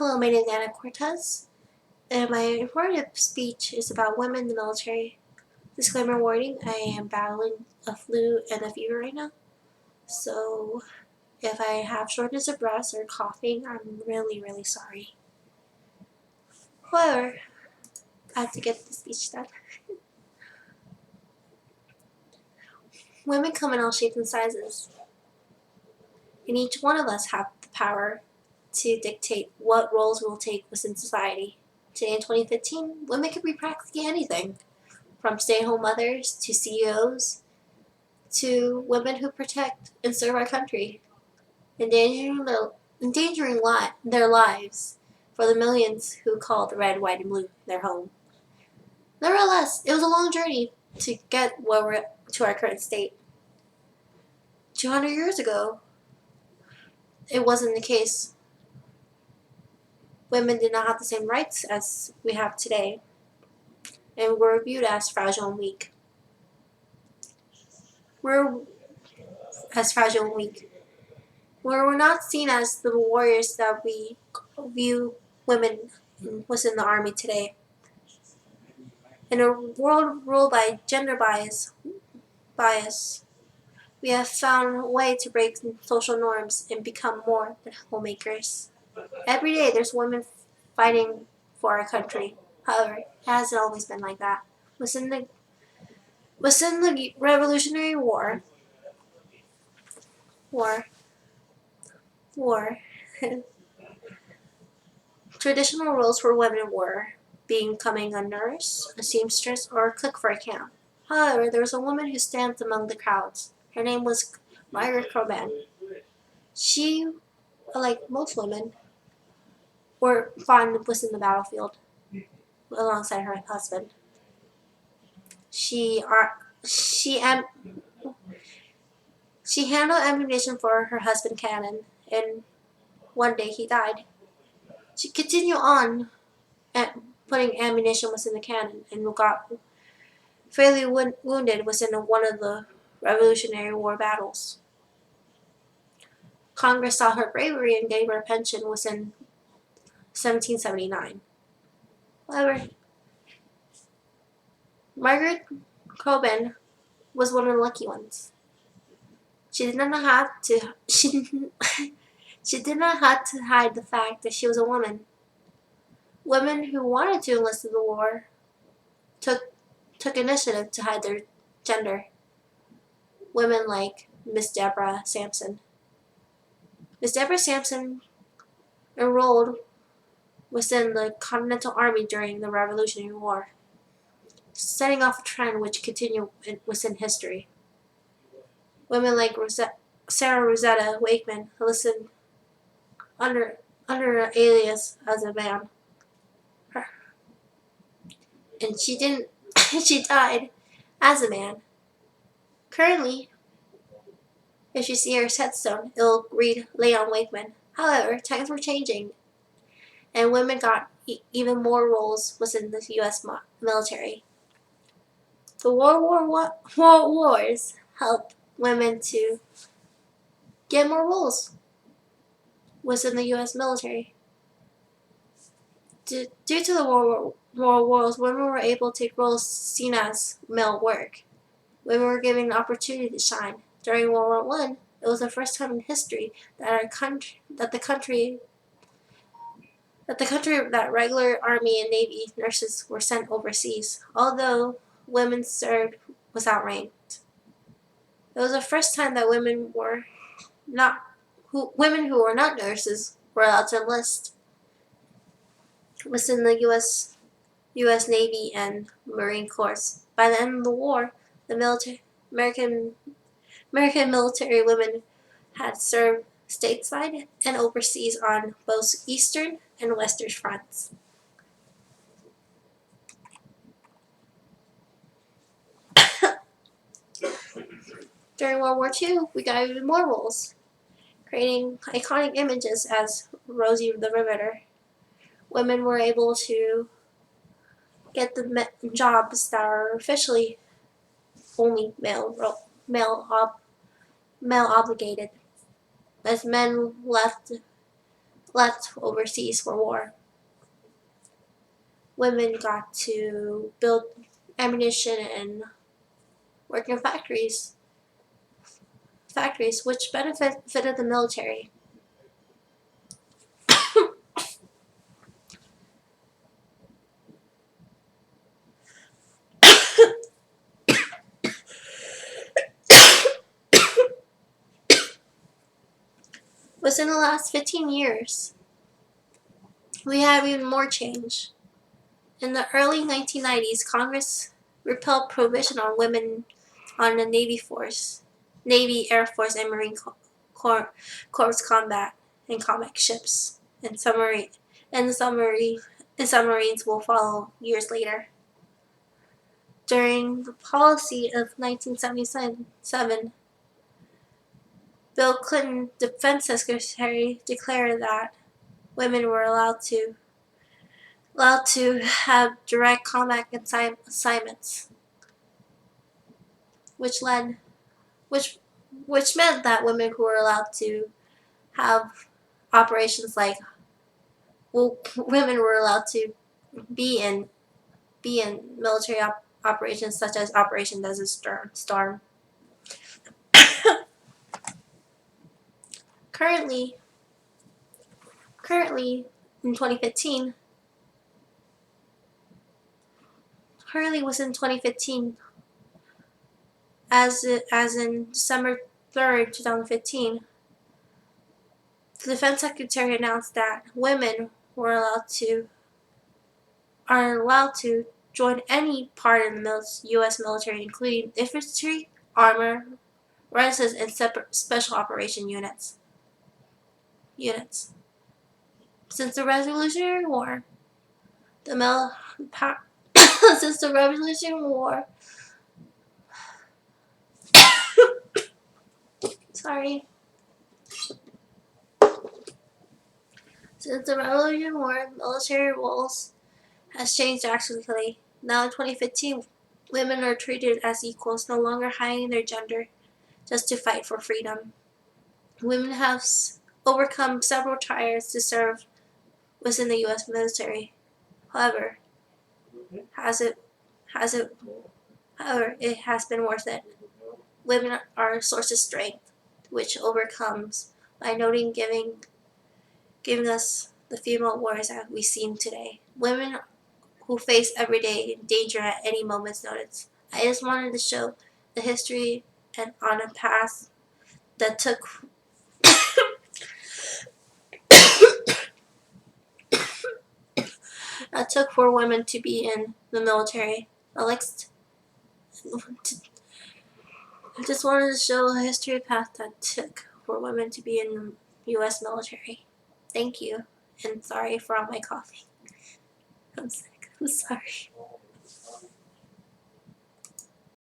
Hello, my name is Anna Cortez, and my informative speech is about women in the military. Disclaimer warning, I am battling a flu and a fever right now, so if I have shortness of breath or coughing, I'm really sorry. However, I have to get the speech done. Women come in all shapes and sizes, and each one of us have the power to dictate what roles we'll take within society. Today in 2015, women can be practically anything, from stay-at-home mothers to CEOs to women who protect and serve our country, endangering their lives for the millions who call the red, white, and blue their home. Nevertheless, it was a long journey to get to our current state. 200 years ago, it wasn't the case. Women did not have the same rights as we have today, and were viewed as fragile and weak. We're we're not seen as the warriors that we view women within the army today. In a world ruled by gender bias, we have found a way to break social norms and become more than homemakers. Every day there's women fighting for our country. However, it hasn't always been like that. Within the Revolutionary War, traditional roles for women were becoming a nurse, a seamstress, or a cook for a camp. However, there was a woman who stands among the crowds. Her name was Margaret Coban. She, like most women, were fond within the battlefield alongside her husband. She she am she handled ammunition for her husband Cannon, and one day he died. She continued on at putting ammunition within the cannon and got fatally wounded within one of the Revolutionary War battles. Congress saw her bravery and gave her a pension within 1779. However, Margaret Coben was one of the lucky ones. She did not have to she did not have to hide the fact that she was a woman. Women who wanted to enlist in the war took initiative to hide their gender. Women like Miss Deborah Sampson. Miss Deborah Sampson enrolled within the Continental Army during the Revolutionary War, setting off a trend which continued within history. Women like Sarah Rosetta Wakeman enlisted under an alias as a man, and she didn't. She died as a man. Currently, if you see her headstone, it'll read Leon Wakeman. However, times were changing, and women got even more roles within the U.S. military. The wars helped women to get more roles within the U.S. military. Due to the World Wars, women were able to take roles seen as male work. Women were given an opportunity to shine. During World War I, it was the first time in history that regular Army and Navy nurses were sent overseas, although women served without rank. It was the first time that women who were not nurses were allowed to enlist within the U.S. Navy and Marine Corps. By the end of the war, the American military women had served stateside and overseas on both eastern and western fronts. During World War II, we got even more roles, creating iconic images as Rosie the Riveter. Women were able to get the jobs that are officially only male obligated, as men left left overseas for war. Women got to build ammunition and work in factories which benefited the military. Within the last 15 years, we have even more change. In the early 1990s, Congress repealed prohibition on women on the Navy, Air Force, and Marine Corps combat and combat ships, and submarines will follow years later. During the policy of 1977, Bill Clinton, Defense Secretary, declared that women were allowed to have direct combat assignments, which led which meant that women who were allowed to have operations like women were allowed to be in military operations such as Operation Desert Storm. Currently in 2015, as in December 3rd, 2015, the Defense Secretary announced that women are allowed to join any part of the U.S. military, including infantry, armor, resistance, and separate special operation units. Since the Revolutionary War, since the Revolutionary War, sorry. Since the Revolutionary War, military roles has changed drastically. Now in 2015, women are treated as equals, no longer hiding their gender just to fight for freedom. Women have overcome several trials to serve within the U.S. military. However, has it has it however it has been worth it. Women are a source of strength, which overcomes by noting giving us the female warriors that we see today. Women who face everyday danger at any moment's notice. I just wanted to show the history and on a path that took for women to be in the military. I just wanted to show a history path that took for women to be in the U.S. military. Thank you, and sorry for all my coughing. I'm sick. I'm sorry.